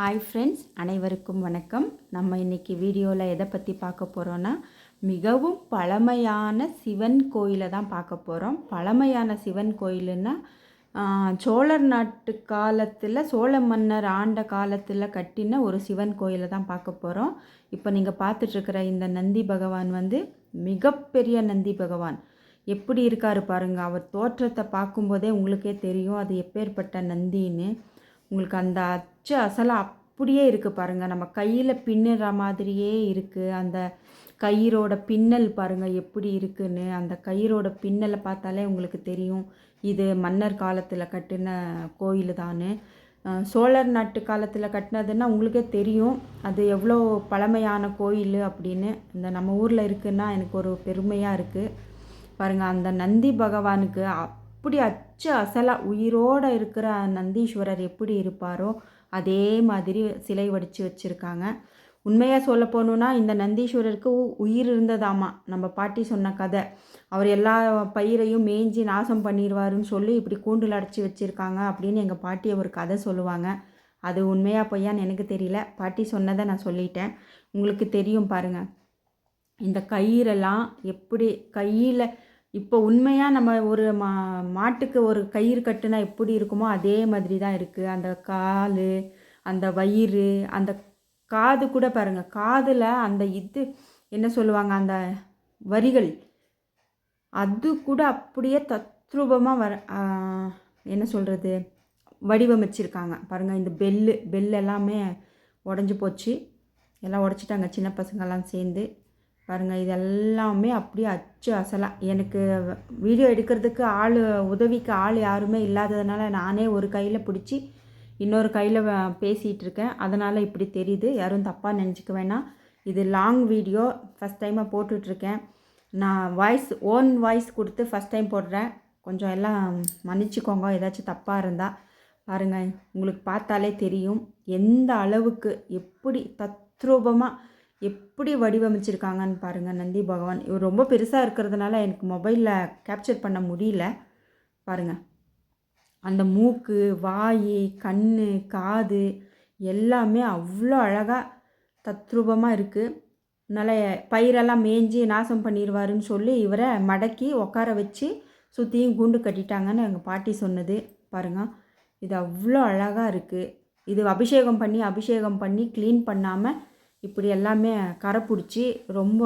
Hi friends, அனைவருக்கும் வணக்கம். நம்ம இன்றைக்கி வீடியோவில் எதை பற்றி பார்க்க போகிறோன்னா, மிகவும் பழமையான சிவன் கோயிலை தான் பார்க்க போகிறோம். பழமையான சிவன் கோயிலுன்னா சோழர் நாட்டு காலத்தில், சோழ மன்னர் ஆண்ட காலத்தில் கட்டின ஒரு சிவன் கோயிலை தான் பார்க்க போகிறோம். இப்போ நீங்கள் பார்த்துட்ருக்கிற இந்த நந்தி பகவான் மிகப்பெரிய நந்தி பகவான். எப்படி இருக்கார் பாருங்கள். அவர் தோற்றத்தை பார்க்கும்போதே உங்களுக்கே தெரியும் அது எப்பேற்பட்ட நந்தின்னு. உங்களுக்கு அந்த அச்சு அசலாக அப்படியே இருக்குது பாருங்கள். நம்ம கையில் பின்னுற மாதிரியே இருக்குது. அந்த கயிறோட பின்னல் பாருங்கள் எப்படி இருக்குன்னு. அந்த கயிறோட பின்னலை பார்த்தாலே உங்களுக்கு தெரியும் இது மன்னர் காலத்தில் கட்டின கோயில் தான். சோழர் நாட்டு காலத்தில் கட்டினதுன்னா உங்களுக்கே தெரியும் அது எவ்வளோ பழமையான கோயில் அப்படின்னு. இந்த நம்ம ஊரில் இருக்குன்னா எனக்கு ஒரு பெருமையாக இருக்குது பாருங்கள். அந்த நந்தி பகவானுக்கு அப்படி அச்சு அசலாக உயிரோடு இருக்கிற நந்தீஸ்வரர் எப்படி இருப்பாரோ அதே மாதிரி சிலை வடித்து வச்சுருக்காங்க. உண்மையாக சொல்ல போகணுன்னா இந்த நந்தீஸ்வரருக்கு உயிர் இருந்ததாமா. நம்ம பாட்டி சொன்ன கதை. அவர் எல்லா பயிரையும் மேய்ஞ்சி நாசம் பண்ணிடுவாருன்னு சொல்லி இப்படி கூண்டில் அடைச்சி வச்சுருக்காங்க அப்படின்னு எங்கள் பாட்டி ஒரு கதை சொல்லுவாங்க. அது உண்மையாக பொய்யான்னு எனக்கு தெரியல. பாட்டி சொன்னதை நான் சொல்லிட்டேன். உங்களுக்கு தெரியும் பாருங்கள். இந்த கயிறெல்லாம் எப்படி கையில் இப்போ உண்மையாக நம்ம ஒரு மாட்டுக்கு ஒரு கயிறு கட்டுனா எப்படி இருக்குமோ அதே மாதிரி தான் இருக்குது. அந்த கால், அந்த வயிறு, அந்த காது கூட பாருங்கள். காதில் அந்த என்ன சொல்லுவாங்க, அந்த வரிகள் அது கூட அப்படியே தத்ரூபமாக என்ன சொல்கிறது வடிவமைச்சிருக்காங்க பாருங்கள். இந்த பெல் எல்லாமே உடஞ்சி போச்சு. எல்லாம் உடச்சிட்டாங்க சின்ன பசங்கள்லாம் சேர்ந்து பாருங்கள். இதெல்லாமே அப்படியே அச்சு அசலாக. எனக்கு வீடியோ எடுக்கிறதுக்கு உதவிக்கு ஆள் யாருமே இல்லாததுனால நானே ஒரு கையில் பிடிச்சி இன்னொரு கையில் பேசிகிட்டு இருக்கேன். அதனால் இப்படி தெரியுது. யாரும் தப்பாக நினச்சிக்க வேணாம். இது லாங் வீடியோ, ஃபஸ்ட் டைமாக போட்டுட்ருக்கேன். நான் ஓன் வாய்ஸ் கொடுத்து ஃபஸ்ட் டைம் போடுறேன். கொஞ்சம் எல்லாம் மன்னிச்சிக்கோங்க ஏதாச்சும் தப்பாக இருந்தால். பாருங்கள், உங்களுக்கு பார்த்தாலே தெரியும் எந்த அளவுக்கு எப்படி தத்ரூபமாக எப்படி வடிவமைச்சிருக்காங்கன்னு பாருங்கள். நந்தி பகவான் இவர் ரொம்ப பெருசாக இருக்கிறதுனால எனக்கு மொபைலில் கேப்சர் பண்ண முடியல. பாருங்கள், அந்த மூக்கு, வாய், கண், காது எல்லாமே அவ்வளோ அழகாக தத்ரூபமாக இருக்குது. அதனால் பயிரெல்லாம் மேய்ஞ்சி நாசம் பண்ணிடுவாருன்னு சொல்லி இவரை மடக்கி உட்கார வச்சு சுற்றியும் கூண்டு கட்டிட்டாங்கன்னு எங்கள் பாட்டி சொன்னது. பாருங்கள், இது அவ்வளோ அழகாக இருக்குது. இது அபிஷேகம் பண்ணி க்ளீன் பண்ணாமல் இப்படி எல்லாமே கரை பிடிச்சி ரொம்ப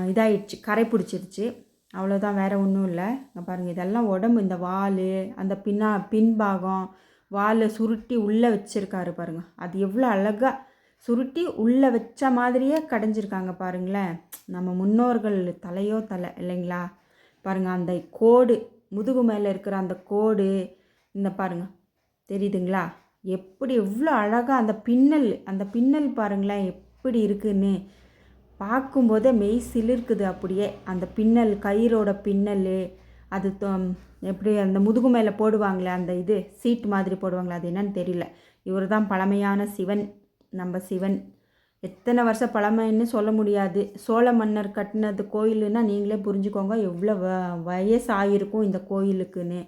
இதாகிடுச்சு, கரை பிடிச்சிருச்சு. அவ்வளோதான், வேறு ஒன்றும் இல்லை. இங்கே பாருங்கள், இதெல்லாம் உடம்பு. இந்த வால், அந்த பின்பாகம் வாலை சுருட்டி உள்ளே வச்சுருக்காரு பாருங்கள். அது எவ்வளோ அழகாக சுருட்டி உள்ளே வச்ச மாதிரியே கடைஞ்சிருக்காங்க பாருங்களேன். நம்ம முன்னோர்கள் தலை இல்லைங்களா. பாருங்கள், அந்த கோடு முதுகு மேலே இருக்கிற அந்த கோடு, இந்த பாருங்கள் தெரியுதுங்களா எப்படி எவ்வளோ அழகாக அந்த பின்னல் பாருங்களேன் எப்படி இருக்குன்னு. பார்க்கும்போதே மெய் சிலிர்க்குது அப்படியே. அந்த பின்னல், கயிறோட பின்னல், அது எப்படி அந்த முதுகு மேலே போடுவாங்களே அந்த சீட் மாதிரி போடுவாங்களே, அது என்னன்னு தெரியல. இவர் தான் பழமையான சிவன். நம்ம சிவன் எத்தனை வருஷம் பழமைன்னு சொல்ல முடியாது. சோழ மன்னர் கட்டினது கோயிலுன்னா நீங்களே புரிஞ்சுக்கோங்க எவ்வளோ வயசாகிருக்கும் இந்த கோயிலுக்குன்னு.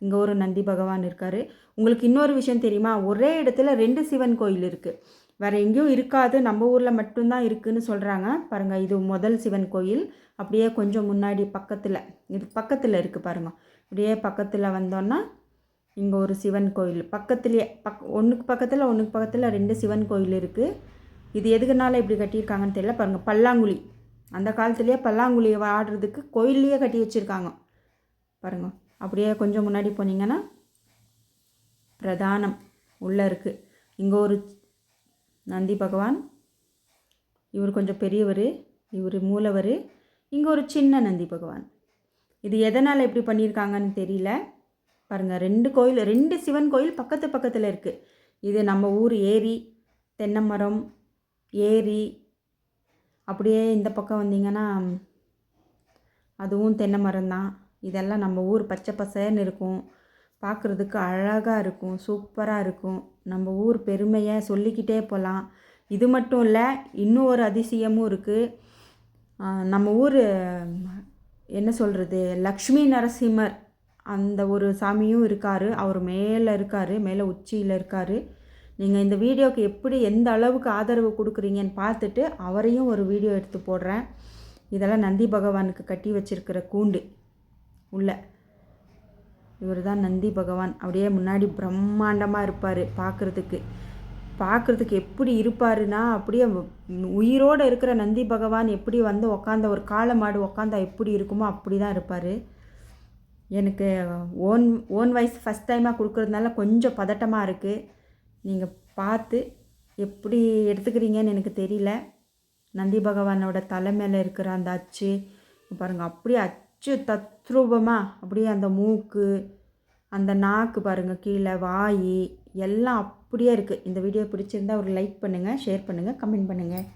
இங்கே ஒரு நந்தி பகவான் இருக்கார். உங்களுக்கு இன்னொரு விஷயம் தெரியுமா, ஒரே இடத்துல 2 சிவன் கோயில் இருக்குது. வேறு எங்கேயும் இருக்காது, நம்ம ஊரில் மட்டும்தான் இருக்குதுன்னு சொல்கிறாங்க. பாருங்கள், இது முதல் சிவன் கோயில். அப்படியே கொஞ்சம் முன்னாடி பக்கத்தில் இருக்குது பாருங்கள். அப்படியே பக்கத்தில் வந்தோன்னா இங்கே ஒரு சிவன் கோயில் பக்கத்துலேயே ஒன்றுக்கு பக்கத்தில் 2 சிவன் கோயில் இருக்குது. இது எதுக்குனால இப்படி கட்டியிருக்காங்கன்னு தெரியல. பாருங்கள், பல்லாங்குழி. அந்த காலத்துலேயே பல்லாங்குழியை ஆடுறதுக்கு கோயில்லையே கட்டி வச்சுருக்காங்க பாருங்கள். அப்படியே கொஞ்சம் முன்னாடி போனீங்கன்னா பிரதானம் உள்ளே இருக்குது. இங்கே ஒரு நந்தி பகவான். இவர் கொஞ்சம் பெரியவர், இவர் மூலவர். இங்கே ஒரு சின்ன நந்தி பகவான். இது எதனால் எப்படி பண்ணியிருக்காங்கன்னு தெரியல. பாருங்கள், 2 சிவன் கோயில் பக்கத்தில் இருக்குது. இது நம்ம ஊர் ஏரி, தென்னை மரம், ஏரி. அப்படியே இந்த பக்கம் வந்தீங்கன்னா அதுவும் தென்னை மரம் தான். இதெல்லாம் நம்ம ஊர் பச்சை பசேன்னு இருக்கும். பார்க்குறதுக்கு அழகாக இருக்கும், சூப்பராக இருக்கும். நம்ம ஊர் பெருமையை சொல்லிக்கிட்டே போகலாம். இது மட்டும் இல்லை, இன்னும் ஒரு அதிசயமும் இருக்குது. நம்ம ஊர் என்ன சொல்கிறது, லக்ஷ்மி நரசிம்மர் அந்த ஒரு சாமியும் இருக்கார். அவர் மேலே இருக்கார், மேலே உச்சியில் இருக்கார். நீங்கள் இந்த வீடியோவுக்கு எப்படி எந்த அளவுக்கு ஆதரவு கொடுக்குறீங்கன்னு பார்த்துட்டு அவரையும் ஒரு வீடியோ எடுத்து போடுறேன். இதெல்லாம் நந்தி பகவானுக்கு கட்டி வச்சிருக்கிற கூண்டு உள்ள. இவர் தான் நந்தி பகவான். அப்படியே முன்னாடி பிரம்மாண்டமாக இருப்பார். பார்க்குறதுக்கு எப்படி இருப்பாருன்னா, அப்படியே உயிரோடு இருக்கிற நந்தி பகவான் எப்படி வந்து உக்காந்த ஒரு காளை மாடு உக்காந்தா எப்படி இருக்குமோ அப்படி தான் இருப்பார். எனக்கு ஓன் வாய்ஸ் ஃபஸ்ட் டைமாக கொடுக்குறதுனால கொஞ்சம் பதட்டமாக இருக்குது. நீங்கள் பார்த்து எப்படி எடுத்துக்கிறீங்கன்னு எனக்கு தெரியல. நந்தி பகவானோட தலை மேலே இருக்கிற அந்த அச்சு பாருங்கள், அப்படியே அச்சு தத்ரூபமாக அப்படியே அந்த மூக்கு, அந்த நாக்கு பாருங்கள், கீழே வாய் எல்லாம் அப்படியே இருக்குது. இந்த வீடியோ பிடிச்சிருந்தா ஒரு லைக் பண்ணுங்கள், ஷேர் பண்ணுங்கள், கமெண்ட் பண்ணுங்கள்.